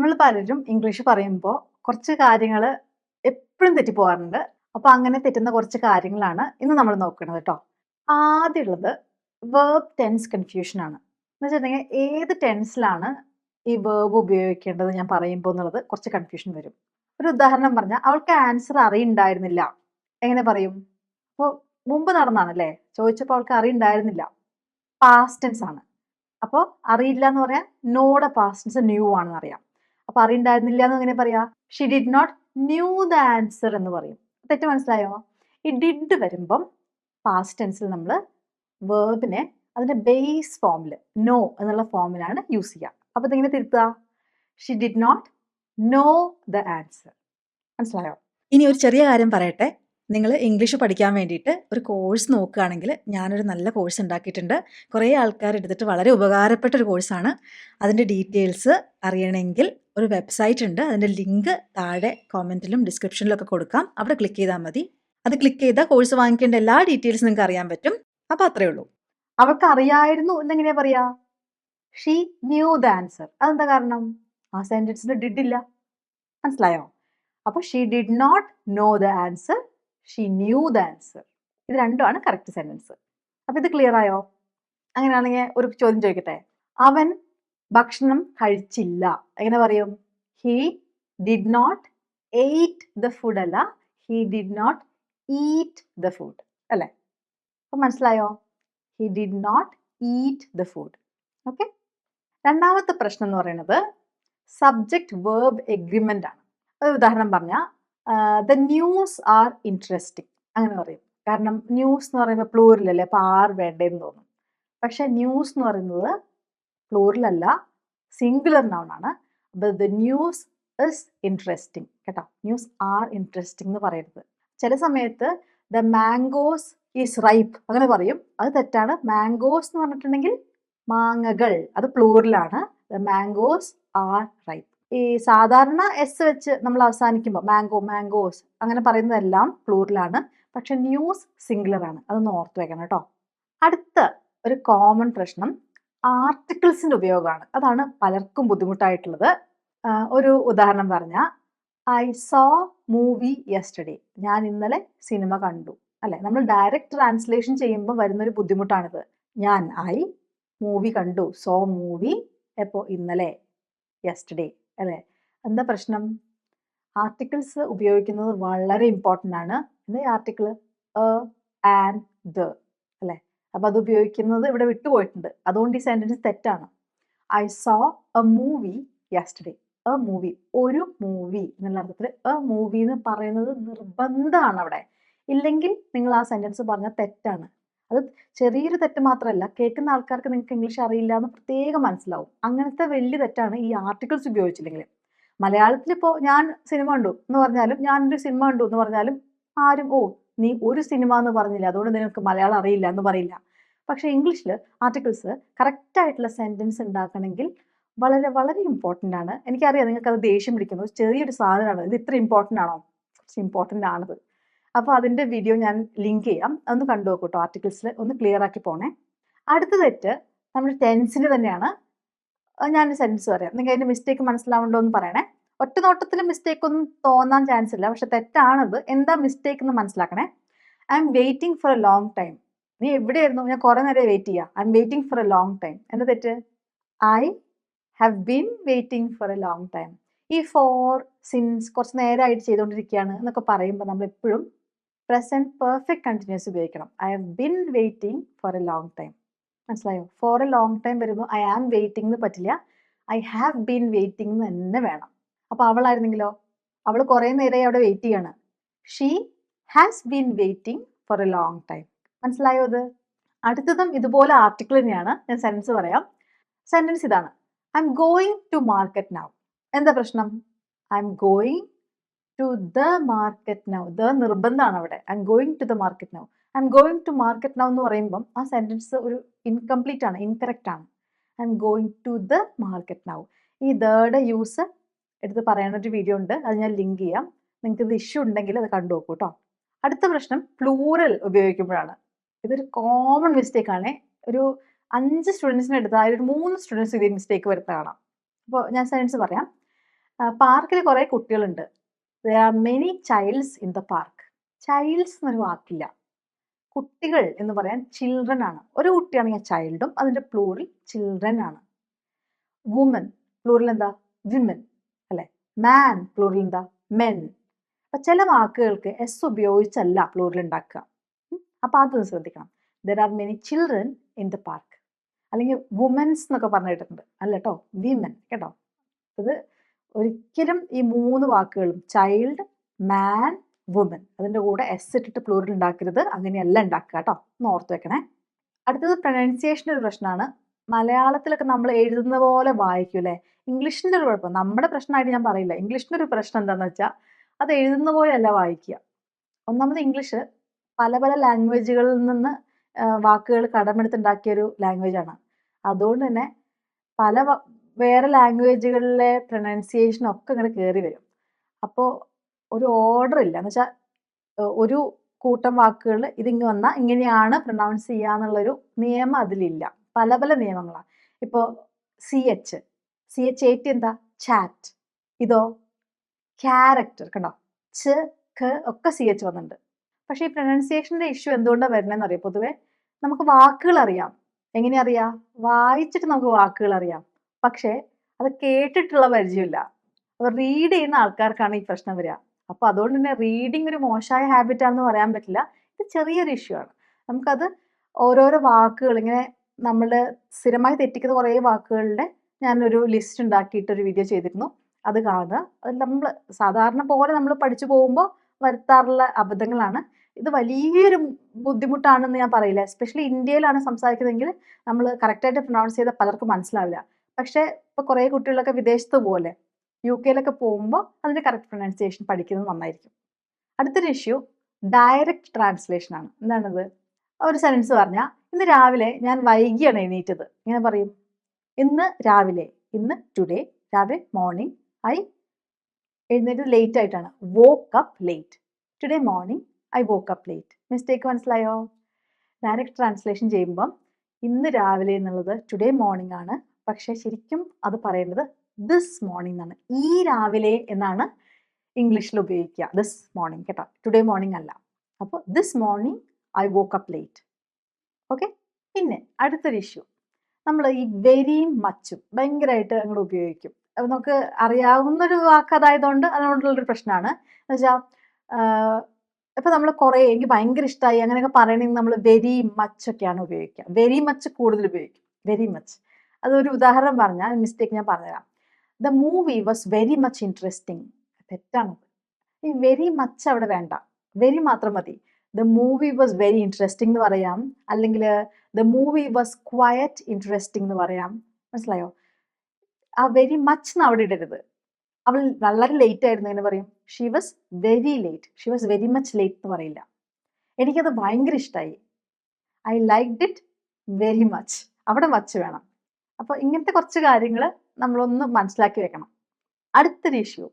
നമ്മൾ പലരും ഇംഗ്ലീഷ് പറയുമ്പോൾ കുറച്ച് കാര്യങ്ങൾ എപ്പോഴും തെറ്റിപ്പോകാറുണ്ട്. അപ്പോൾ അങ്ങനെ തെറ്റുന്ന കുറച്ച് കാര്യങ്ങളാണ് ഇന്ന് നമ്മൾ നോക്കുന്നത് കേട്ടോ. ആദ്യമുള്ളത് വേർബ് ടെൻസ് കൺഫ്യൂഷൻ ആണ്. എന്ന് വെച്ചിട്ടുണ്ടെങ്കിൽ ഏത് ടെൻസിലാണ് ഈ വേർബ് ഉപയോഗിക്കേണ്ടത് ഞാൻ പറയുമ്പോൾ എന്നുള്ളത് കുറച്ച് കൺഫ്യൂഷൻ വരും. ഒരു ഉദാഹരണം പറഞ്ഞാൽ അവൾക്ക് ആൻസർ അറിയുണ്ടായിരുന്നില്ല. എങ്ങനെ പറയും? അപ്പോൾ മുമ്പ് നടന്നാണല്ലേ ചോദിച്ചപ്പോൾ അവൾക്ക് അറിയുണ്ടായിരുന്നില്ല. പാസ്റ്റ് ടെൻസ് ആണ്. അപ്പോൾ അറിയില്ല എന്ന് പറയാൻ നോയുടെ പാസ്റ്റ് ടെൻസ് ന്യൂ ആണെന്ന് അറിയാം. അപ്പൊ അറിയുണ്ടായിരുന്നില്ല എന്ന് എങ്ങനെ പറയാ? She did not knew the answer എന്ന് പറയും. തെറ്റ് മനസ്സിലായോ? ഈ ഡിഡ് വരുമ്പം പാസ്റ്റ് ടെൻസിൽ നമ്മൾ വേർബിനെ അതിന്റെ ബേസ് ഫോമിൽ നോ എന്നുള്ള ഫോമിലാണ് യൂസ് ചെയ്യുക. അപ്പൊ ഇതെങ്ങനെ തിരുത്തുക? She did not know the answer. മനസ്സിലായോ? ഇനി ഒരു ചെറിയ കാര്യം പറയട്ടെ. നിങ്ങൾ ഇംഗ്ലീഷ് പഠിക്കാൻ വേണ്ടിയിട്ട് ഒരു കോഴ്സ് നോക്കുകയാണെങ്കിൽ ഞാനൊരു നല്ല കോഴ്സ് ഉണ്ടാക്കിയിട്ടുണ്ട്. കുറേ ആൾക്കാർ എടുത്തിട്ട് വളരെ ഉപകാരപ്പെട്ട ഒരു കോഴ്സാണ്. അതിൻ്റെ ഡീറ്റെയിൽസ് അറിയണമെങ്കിൽ ഒരു വെബ്സൈറ്റ് ഉണ്ട്. അതിൻ്റെ ലിങ്ക് താഴെ കോമെൻറ്റിലും ഡിസ്ക്രിപ്ഷനിലൊക്കെ കൊടുക്കാം. അവിടെ ക്ലിക്ക് ചെയ്താൽ മതി. അത് ക്ലിക്ക് ചെയ്താൽ കോഴ്സ് വാങ്ങിക്കേണ്ട എല്ലാ ഡീറ്റെയിൽസും നിങ്ങൾക്ക് അറിയാൻ പറ്റും. അപ്പോൾ അത്രയേ ഉള്ളൂ. അവൾക്ക് അറിയായിരുന്നു എന്നെങ്ങനെയാ പറയാ? She knew the answer. അതെന്താ കാരണം? ആ സെൻറ്റൻസിന് ഡിഡ് ഇല്ല. മനസ്സിലായോ? അപ്പോൾ she did not know the answer, she knew the answer. ഇത് രണ്ടുമാണ് കറക്റ്റ് സെൻറ്റൻസ്. അപ്പോൾ ഇത് ക്ലിയർ ആയോ? അങ്ങനെയാണെങ്കിൽ ഒരു ചോദ്യം ചോദിക്കട്ടെ. അവൻ ഭക്ഷണം കഴിച്ചില്ല എങ്ങനെ പറയും? He did not ate the food അല്ല, he did not eat the food അല്ലേ? അപ്പം മനസ്സിലായോ? He did not eat the food. Okay. രണ്ടാമത്തെ പ്രശ്നം എന്ന് പറയുന്നത് സബ്ജക്റ്റ് വേർബ് എഗ്രിമെന്റ് ആണ്. ഒരു ഉദാഹരണം പറഞ്ഞാൽ ദ ന്യൂസ് ആർ ഇൻട്രസ്റ്റിംഗ് അങ്ങനെ പറയും. കാരണം ന്യൂസ് എന്ന് പറയുമ്പോൾ പ്ലൂറൽ അല്ലേ, അപ്പോൾ ആർ വേണ്ടേന്ന് തോന്നും. പക്ഷെ ന്യൂസ് എന്ന് പറയുന്നത് പ്ലൂറൽ അല്ല, സിംഗുലർ നൗൺ ആണ്. അപ്പോൾ ദ ന്യൂസ് ഇസ് ഇൻട്രസ്റ്റിംഗ് കേട്ടോ. ന്യൂസ് ആർ ഇൻട്രസ്റ്റിംഗ് എന്ന് പറയരുത്. ചില സമയത്ത് ദ മാംഗോസ് ഈസ് റൈപ്പ് അങ്ങനെ പറയും. അത് തെറ്റാണ്. മാംഗോസ് എന്ന് പറഞ്ഞിട്ടുണ്ടെങ്കിൽ മാങ്ങകൾ, അത് പ്ലൂറലാണ്. The mangoes are ripe. ഈ സാധാരണ എസ് വെച്ച് നമ്മൾ അവസാനിക്കുമ്പോൾ മാംഗോ, മാംഗോസ് അങ്ങനെ പറയുന്നതെല്ലാം പ്ലൂറലാണ്. പക്ഷെ ന്യൂസ് സിംഗുലർ ആണ്. അതൊന്ന് ഓർത്ത് വെക്കണം കേട്ടോ. അടുത്ത ഒരു കോമൺ പ്രശ്നം ആർട്ടിക്കിൾസിന്റെ ഉപയോഗമാണ്. അതാണ് പലർക്കും ബുദ്ധിമുട്ടായിട്ടുള്ളത്. ഒരു ഉദാഹരണം പറഞ്ഞാൽ ഐ സോ മൂവി യെസ്റ്റർഡേ. ഞാൻ ഇന്നലെ സിനിമ കണ്ടു അല്ലെ. നമ്മൾ ഡയറക്റ്റ് ട്രാൻസ്ലേഷൻ ചെയ്യുമ്പോൾ വരുന്നൊരു ബുദ്ധിമുട്ടാണിത്. ഞാൻ ഐ, മൂവി കണ്ടു, സോ മൂവി, എപ്പോൾ? ഇന്നലെ, യെസ്റ്റർഡേ അല്ലേ. എന്താ പ്രശ്നം? ആർട്ടിക്കിൾസ് ഉപയോഗിക്കുന്നത് വളരെ ഇമ്പോർട്ടൻ്റ് ആണ്. എന്താ ആർട്ടിക്കിൾ? എ, ആൻഡ്, ദ അല്ലേ. അപ്പം അത് ഉപയോഗിക്കുന്നത് ഇവിടെ വിട്ടുപോയിട്ടുണ്ട്. അതുകൊണ്ട് ഈ സെൻറ്റൻസ് തെറ്റാണ്. I so A movie yesterday. A movie, ഒരു മൂവി എന്നുള്ള അർത്ഥത്തിൽ എ മൂവി എന്ന് പറയുന്നത് നിർബന്ധമാണ് അവിടെ. ഇല്ലെങ്കിൽ നിങ്ങൾ ആ സെൻറ്റൻസ് പറഞ്ഞാൽ തെറ്റാണ്. അത് ചെറിയൊരു തെറ്റ് മാത്രമല്ല, കേൾക്കുന്ന ആൾക്കാർക്ക് നിങ്ങൾക്ക് ഇംഗ്ലീഷ് അറിയില്ല എന്ന് പ്രത്യേകം മനസ്സിലാവും. അങ്ങനത്തെ വലിയ തെറ്റാണ് ഈ ആർട്ടിക്കിൾസ് ഉപയോഗിച്ചില്ലെങ്കിൽ. മലയാളത്തിൽ ഇപ്പോൾ ഞാൻ സിനിമ കണ്ടു എന്ന് പറഞ്ഞാലും, ഞാനൊരു സിനിമ കണ്ടു എന്ന് പറഞ്ഞാലും ആരും ഓ നീ ഒരു സിനിമ എന്ന് പറഞ്ഞില്ല അതുകൊണ്ട് നിനക്ക് മലയാളം അറിയില്ല എന്ന് പറയില്ല. പക്ഷെ ഇംഗ്ലീഷിൽ ആർട്ടിക്കിൾസ് കറക്റ്റായിട്ടുള്ള സെൻറ്റൻസ് ഉണ്ടാക്കണമെങ്കിൽ വളരെ വളരെ ഇമ്പോർട്ടൻ്റ് ആണ്. എനിക്കറിയാം നിങ്ങൾക്ക് അത് ദേഷ്യം പിടിക്കുന്നു. ചെറിയൊരു സാധനമാണ് ഇത്, ഇത്ര ഇമ്പോർട്ടൻ്റ് ആണോ? കുറച്ച് ഇമ്പോർട്ടൻ്റ് ആണത്. അപ്പോൾ അതിൻ്റെ വീഡിയോ ഞാൻ ലിങ്ക് ചെയ്യാം, അതൊന്ന് കണ്ടു നോക്കൂ കേട്ടോ. ആർട്ടിക്കിൾസിൽ ഒന്ന് ക്ലിയർ ആക്കി പോണേ. അടുത്ത തെറ്റ് നമ്മുടെ ടെൻസിന് തന്നെയാണ്. ഞാനൊരു സെൻറ്റൻസ് പറയാം, നിങ്ങൾക്ക് അതിൻ്റെ മിസ്റ്റേക്ക് മനസ്സിലാവുണ്ടോ എന്ന് പറയണേ. ഒറ്റ നോട്ടത്തിൽ മിസ്റ്റേക്ക് ഒന്നും തോന്നാൻ ചാൻസ് ഇല്ല, പക്ഷെ തെറ്റാണത്. എന്താ മിസ്റ്റേക്ക് എന്ന് മനസ്സിലാക്കണേ. I am waiting for a long time. നീ എവിടെയായിരുന്നു? ഞാൻ കുറേ നേരം വെയിറ്റ് ചെയ്യാം. I am waiting for a long time. എന്താ തെറ്റ്? I have been waiting for a long time. ഈ ഫോർ, സിൻസ് കുറച്ച് നേരമായിട്ട് ചെയ്തുകൊണ്ടിരിക്കുകയാണ് എന്നൊക്കെ പറയുമ്പോൾ നമ്മൾ എപ്പോഴും പ്രസന്റ് പെർഫെക്റ്റ് കണ്ടിന്യൂസ് ഉപയോഗിക്കണം. I have been waiting for a long time. മനസ്സിലായോ? ഫോർ എ ലോങ് ടൈം വരുമ്പോൾ ഐ ആം വെയിറ്റിംഗ് എന്ന് പറ്റില്ല, ഐ ഹാവ് ബീൻ വെയിറ്റിംഗ് എന്ന് തന്നെ വേണം. അപ്പോൾ അവളായിരുന്നെങ്കിലോ? അവൾ കുറേ നേരമായി അവിടെ വെയിറ്റ് ചെയ്യാണ്. She has been waiting for a long time. മനസ്സിലായോ ഇത്? അടുത്തതും ഇതുപോലെ ആർട്ടിക്കിൾ തന്നെയാണ്. ഞാൻ സെൻറ്റൻസ് പറയാം. സെൻറ്റൻസ് ഇതാണ്: I'm going to market now. എന്താ പ്രശ്നം? I'm going to the market now. The നിർബന്ധമാണ് അവിടെ. I'm going to the market now. I'm going to market now എന്ന് പറയുമ്പം ആ സെൻറ്റൻസ് ഒരു ഇൻകംപ്ലീറ്റ് ആണ്, ഇൻകറക്റ്റ് ആണ്. I'm going to the market now. ഈ ദയുടെ യൂസ് എടുത്ത് പറയാനൊരു വീഡിയോ ഉണ്ട്, അത് ഞാൻ ലിങ്ക് ചെയ്യാം. നിങ്ങൾക്ക് ഇത് ഇഷ്യൂ ഉണ്ടെങ്കിൽ അത് കണ്ടു നോക്കൂ കേട്ടോ. അടുത്ത പ്രശ്നം പ്ലൂറൽ ഉപയോഗിക്കുമ്പോഴാണ്. ഇതൊരു കോമൺ മിസ്റ്റേക്ക് ആണ്. ഒരു 5 സ്റ്റുഡൻസിന് എടുത്താൽ ഒരു 3 സ്റ്റുഡൻസ് ഇതേ മിസ്റ്റേക്ക് വരുന്ന കാണാം. അപ്പോൾ ഞാൻ സെൻറ്റൻസ് പറയാം. പാർക്കിൽ കുറേ കുട്ടികളുണ്ട്. There are many childs in the park. Child's എന്നൊരു വാക്കില്ല. കുട്ടികൾ എന്ന് പറയാൻ ചിൽഡ്രൻ ആണ്. ഒരു കുട്ടിയാണെങ്കിൽ ചൈൽഡും അതിന്റെ പ്ലൂറൽ ചിൽഡ്രൻ ആണ്. വുമൻ പ്ലൂറൽ എന്താ? വിമൻ അല്ലെ? മാൻ പ്ലൂറൽ എന്താ? മെൻ. അപ്പൊ ചില വാക്കുകൾക്ക് എസ് ഉപയോഗിച്ചല്ല പ്ലൂറൽ ഉണ്ടാക്കുക. അപ്പൊ അതൊന്ന് ശ്രദ്ധിക്കണം. There are many children in the park. അല്ലെങ്കിൽ വുമൻസ് എന്നൊക്കെ പറഞ്ഞിട്ടുണ്ട്. അല്ല കേട്ടോ, വിമൻ കേട്ടോ. ഇത് ഒരിക്കലും ഈ 3 വാക്കുകളും ചൈൽഡ്, മാൻ, വുമൻ അതിന്റെ കൂടെ എസ് ഇട്ടിട്ട് പ്ലൂറൽ ഉണ്ടാക്കരുത്. അങ്ങനെയല്ല ഉണ്ടാക്കുക കേട്ടോ. ഒന്ന് ഓർത്ത് വെക്കണേ. അടുത്തത് പ്രൊനൗൺസിയേഷൻ്റെ ഒരു പ്രശ്നമാണ്. മലയാളത്തിലൊക്കെ നമ്മൾ എഴുതുന്ന പോലെ വായിക്കും അല്ലേ? ഇംഗ്ലീഷിൻ്റെ ഒരു കുഴപ്പം, നമ്മുടെ പ്രശ്നമായിട്ട് ഞാൻ പറയില്ല. ഇംഗ്ലീഷിൻ്റെ ഒരു പ്രശ്നം എന്താണെന്ന് വെച്ചാൽ അത് എഴുതുന്ന പോലെയല്ല വായിക്കുക. ഒന്നാമത് ഇംഗ്ലീഷ് പല പല ലാംഗ്വേജുകളിൽ നിന്ന് വാക്കുകൾ കടമെടുത്തുണ്ടാക്കിയൊരു ലാംഗ്വേജാണ്. അതുകൊണ്ട് തന്നെ പല വേറെ ലാംഗ്വേജുകളിലെ പ്രൊനൗൺസിയേഷൻ ഒക്കെ ഇങ്ങനെ കയറി വരും. അപ്പോൾ ഒരു ഓർഡർ ഇല്ല. എന്ന് വെച്ചാൽ ഒരു കൂട്ടം വാക്കുകൾ ഇതിങ്ങ് വന്നാൽ ഇങ്ങനെയാണ് പ്രൊനൗൺസ് ചെയ്യുക എന്നുള്ളൊരു നിയമം അതിലില്ല. പല പല നിയമങ്ങളാണ്. ഇപ്പോൾ CH എന്താ? ചാറ്റ്. ഇതോ ക്യാരക്ടർ. കണ്ടോ? ഒക്കെ CH വന്നിട്ടുണ്ട്. പക്ഷേ ഈ പ്രൊനൗൺസിയേഷൻ്റെ ഇഷ്യൂ എന്തുകൊണ്ടാണ് വരുന്നതെന്ന് അറിയാം. പൊതുവെ നമുക്ക് വാക്കുകൾ അറിയാം. എങ്ങനെ അറിയാം? വായിച്ചിട്ട് നമുക്ക് വാക്കുകൾ അറിയാം. പക്ഷേ അത് കേട്ടിട്ടുള്ള പരിചയമില്ല. അപ്പോൾ റീഡ് ചെയ്യുന്ന ആൾക്കാർക്കാണ് ഈ പ്രശ്നം വരിക. അപ്പോൾ അതുകൊണ്ട് തന്നെ റീഡിങ് ഒരു മോശമായ ഹാബിറ്റ് ആണെന്ന് പറയാൻ പറ്റില്ല. ഇത് ചെറിയൊരു ഇഷ്യൂ ആണ്. നമുക്കത് ഓരോരോ വാക്കുകൾ ഇങ്ങനെ നമ്മൾ സ്ഥിരമായി തെറ്റിക്കുന്ന കുറേ വാക്കുകളുടെ ഞാനൊരു ലിസ്റ്റ് ഉണ്ടാക്കിയിട്ടൊരു വീഡിയോ ചെയ്തിരുന്നു. അത് കാണുക. അത് നമ്മൾ സാധാരണ പോലെ നമ്മൾ പഠിച്ചു പോകുമ്പോൾ വരുത്താറുള്ള അബദ്ധങ്ങളാണ്. ഇത് വലിയൊരു ബുദ്ധിമുട്ടാണെന്ന് ഞാൻ പറയില്ല. എസ്പെഷ്യലി ഇന്ത്യയിലാണ് സംസാരിക്കുന്നതെങ്കിൽ നമ്മൾ കറക്റ്റായിട്ട് പ്രൊനൗൺസ് ചെയ്താൽ പലർക്കും മനസ്സിലാവില്ല. പക്ഷേ ഇപ്പോൾ കുറേ കുട്ടികളൊക്കെ വിദേശത്ത് പോലെ UK പോകുമ്പോൾ അതിൻ്റെ കറക്റ്റ് പ്രൊനൗൺസിയേഷൻ പഠിക്കുന്നത് നന്നായിരിക്കും. അടുത്തൊരു ഇഷ്യൂ ഡയറക്റ്റ് ട്രാൻസ്ലേഷൻ ആണ്. എന്താണത്? ഒരു സെൻറ്റൻസ് പറഞ്ഞാൽ ഇന്ന് രാവിലെ ഞാൻ വൈകിയാണ് എണീറ്റത്. ഇങ്ങനെ പറയും. ഇന്ന് രാവിലെ, ഇന്ന് ടുഡേ, രാവിലെ മോർണിംഗ് ഐ എഴുന്നേറ്റത് ലേറ്റ് ആയിട്ടാണ്. Woke up late. Today morning I woke up late. Mistake മനസ്സിലായോ? ഡയറക്റ്റ് ട്രാൻസ്ലേഷൻ ചെയ്യുമ്പം ഇന്ന് രാവിലെ എന്നുള്ളത് ടുഡേ മോർണിംഗ് ആണ്. പക്ഷേ ശരിക്കും അത് പറയേണ്ടത് ദിസ് മോർണിംഗ് എന്നാണ്. ഈ രാവിലെ എന്നാണ് ഇംഗ്ലീഷിൽ ഉപയോഗിക്കുക. ദിസ് മോർണിംഗ് കേട്ടോ, ടുഡേ മോർണിംഗ് അല്ല. അപ്പോൾ this morning I woke up late. Okay. പിന്നെ അടുത്തൊരു ഇഷ്യൂ, നമ്മൾ ഈ വെരിയും മച്ചും ഭയങ്കരമായിട്ട് അങ്ങോട്ട് ഉപയോഗിക്കും. അപ്പോൾ നമുക്ക് അറിയാവുന്നൊരു വാക്ക് അതായതുകൊണ്ട് അതുകൊണ്ടുള്ളൊരു പ്രശ്നമാണ്. എന്ന് വെച്ചാൽ ഇപ്പോൾ നമ്മൾ കുറേ എനിക്ക് ഭയങ്കര ഇഷ്ടമായി അങ്ങനെയൊക്കെ പറയണമെങ്കിൽ നമ്മൾ വെരി മച്ചൊക്കെയാണ് ഉപയോഗിക്കുക. വെരി മച്ച് കൂടുതൽ ഉപയോഗിക്കും. Very much. അതൊരു ഉദാഹരണം പറഞ്ഞാൽ മിസ്റ്റേക്ക് ഞാൻ പറഞ്ഞുതരാം. The movie was very much interesting. തെറ്റാണ്. ഈ വെരി മച്ച് അവിടെ വേണ്ട, വെരി മാത്രം മതി. The movie was very interesting എന്ന് പറയാം. അല്ലെങ്കിൽ the movie was quiet interesting എന്ന് പറയാം. മനസ്സിലായോ? ആ വെരി മച്ച് എന്ന് അവിടെ ഇടരുത്. അവൾ വളരെ ലേറ്റ് ആയിരുന്നു എന്ന് പറയും. She was very late. She was very much late എന്ന് പറയില്ല. എനിക്കത് ഭയങ്കര ഇഷ്ടമായി. I liked it very much. അവിടെ മച്ച് വേണം. അപ്പോൾ ഇങ്ങനത്തെ കുറച്ച് കാര്യങ്ങൾ നമ്മളൊന്ന് മനസ്സിലാക്കി വെക്കണം. അടുത്തൊരു ഇഷ്യൂ,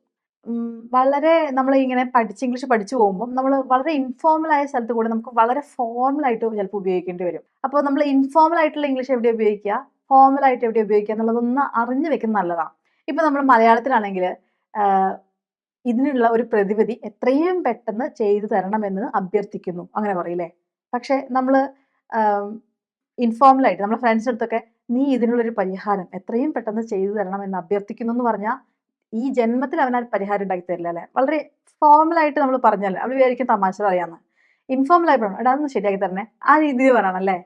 വളരെ നമ്മൾ ഇങ്ങനെ ഇംഗ്ലീഷ് പഠിച്ചു പോകുമ്പോൾ നമ്മൾ വളരെ ഇൻഫോർമൽ ആയ സ്ഥലത്ത് കൂടെ നമുക്ക് വളരെ ഫോർമൽ ആയിട്ട് ചിലപ്പോൾ ഉപയോഗിക്കേണ്ടി വരും. അപ്പോൾ നമ്മൾ ഇൻഫോർമൽ ആയിട്ടുള്ള ഇംഗ്ലീഷ് എവിടെ ഉപയോഗിക്കുക, ഫോർമൽ ആയിട്ട് എവിടെ ഉപയോഗിക്കുക എന്നുള്ളതൊന്ന് അറിഞ്ഞു വെക്കുന്നത് നല്ലതാണ്. ഇപ്പോൾ നമ്മൾ മലയാളത്തിലാണെങ്കിൽ ഇതിനുള്ള ഒരു പ്രതിവിധി എത്രയും പെട്ടെന്ന് ചെയ്തു തരണമെന്ന് അഭ്യർത്ഥിക്കുന്നു അങ്ങനെ പറയില്ലേ. പക്ഷേ നമ്മൾ ഇൻഫോർമലായിട്ട് നമ്മുടെ ഫ്രണ്ട്സിൻ്റെ അടുത്തൊക്കെ നീ ഇതിനുള്ളൊരു പരിഹാരം എത്രയും പെട്ടെന്ന് ചെയ്തു തരണമെന്ന് അഭ്യർത്ഥിക്കുന്നു എന്ന് പറഞ്ഞാൽ ഈ ജന്മത്തിൽ അവൻ പരിഹാരം ഉണ്ടാക്കി തരില്ല അല്ലേ. വളരെ ഫോർമലായിട്ട് നമ്മൾ പറഞ്ഞല്ലേ അവർ വിചാരിക്കും തമാശ പറയാമെന്ന്. ഇൻഫോർമലായി പറയണം, എടാ ഒന്ന് ശരിയാക്കി തരണേ, ആ രീതിയിൽ പറയണം അല്ലേ.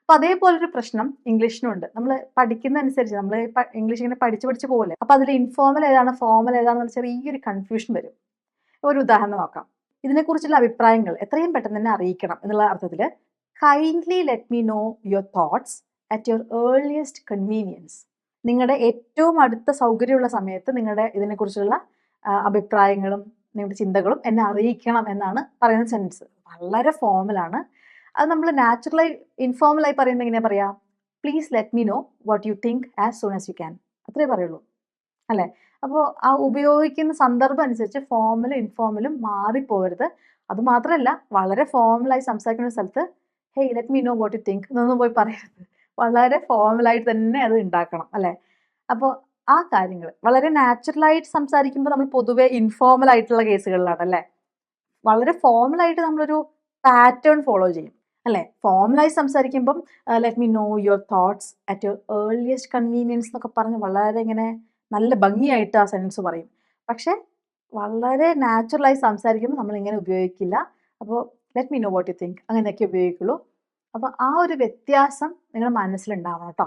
അപ്പോൾ അതേപോലൊരു പ്രശ്നം ഇംഗ്ലീഷിനുണ്ട്. നമ്മൾ പഠിക്കുന്ന അനുസരിച്ച് നമ്മൾ ഇംഗ്ലീഷ് ഇങ്ങനെ പഠിച്ച് പോകല്ലേ. അപ്പോൾ അതിൽ ഇൻഫോർമൽ ഏതാണ് ഫോർമൽ ഏതാണെന്ന് ചെറിയൊരു കൺഫ്യൂഷൻ വരും. ഒരു ഉദാഹരണം നോക്കാം. ഇതിനെക്കുറിച്ചുള്ള അഭിപ്രായങ്ങൾ എത്രയും പെട്ടെന്ന് തന്നെ അറിയിക്കണം എന്നുള്ള അർത്ഥത്തിൽ kindly let me no your thoughts at your earliest convenience. നിങ്ങളുടെ ഏറ്റവും അടുത്ത സൗകര്യമുള്ള സമയത്ത് നിങ്ങളുടെ ഇതിനെക്കുറിച്ചുള്ള അഭിപ്രായങ്ങളും നിങ്ങളുടെ ചിന്തകളും എന്നെ അറിയിക്കണം എന്നാണ് പറയുന്ന സെൻറ്റൻസ്. വളരെ ഫോർമലാണ്. അത് നമ്മൾ നാച്ചുറലായി ഇൻഫോർമലായി പറയുന്നത് എങ്ങനെയാണ് പറയുക? Please let me no what you think as soon as you can. അത്രേ പറയുള്ളൂ അല്ലേ. അപ്പോൾ ആ ഉപയോഗിക്കുന്ന സന്ദർഭം അനുസരിച്ച് ഫോർമലും ഇൻഫോർമലും മാറിപ്പോകരുത്. അതുമാത്രമല്ല വളരെ ഫോർമലായി സംസാരിക്കുന്ന സ്ഥലത്ത് hey let me no what you think എന്നൊന്നും പോയി പറയരുത്. വളരെ ഫോർമലായിട്ട് തന്നെ അത് ഉണ്ടാക്കണം അല്ലേ. അപ്പോൾ ആ കാര്യങ്ങൾ വളരെ നാച്ചുറലായിട്ട് സംസാരിക്കുമ്പോൾ നമ്മൾ പൊതുവെ ഇൻഫോർമൽ ആയിട്ടുള്ള കേസുകളിലാണ് അല്ലേ? വളരെ ഫോർമലായിട്ട് നമ്മളൊരു പാറ്റേൺ ഫോളോ ചെയ്യും അല്ലേ? ഫോർമലായി സംസാരിക്കുമ്പം let me no your thoughts at your earliest convenience എന്നൊക്കെ പറഞ്ഞ് വളരെ ഇങ്ങനെ നല്ല ഭംഗിയായിട്ട് ആ സെൻറ്റൻസ് പറയും. പക്ഷേ വളരെ നാച്ചുറലായി സംസാരിക്കുമ്പോൾ നമ്മളിങ്ങനെ ഉപയോഗിക്കില്ല. അപ്പോൾ let me no what you think അങ്ങനെയൊക്കെ ഉപയോഗിക്കുള്ളൂ. അപ്പോൾ ആ ഒരു വ്യത്യാസം നിങ്ങളുടെ മനസ്സിലുണ്ടാവണം കേട്ടോ.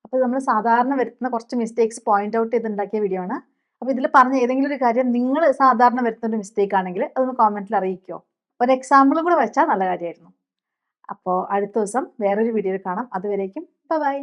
അപ്പോൾ നമ്മൾ സാധാരണ വരുത്തുന്ന കുറച്ച് മിസ്റ്റേക്സ് പോയിന്റ് ഔട്ട് ചെയ്തുണ്ടാക്കിയ വീഡിയോ ആണ്. അപ്പോൾ ഇതിൽ പറഞ്ഞ ഏതെങ്കിലും ഒരു കാര്യം നിങ്ങൾ സാധാരണ വരുത്തുന്ന ഒരു മിസ്റ്റേക്ക് ആണെങ്കിൽ അതൊന്ന് കോമെന്റിൽ അറിയിക്കുമോ? ഒരു എക്സാമ്പിളും കൂടെ വെച്ചാൽ നല്ല കാര്യമായിരുന്നു. അപ്പോൾ അടുത്ത ദിവസം വേറൊരു വീഡിയോയിൽ കാണാം. അതുവരേക്കും ബൈ.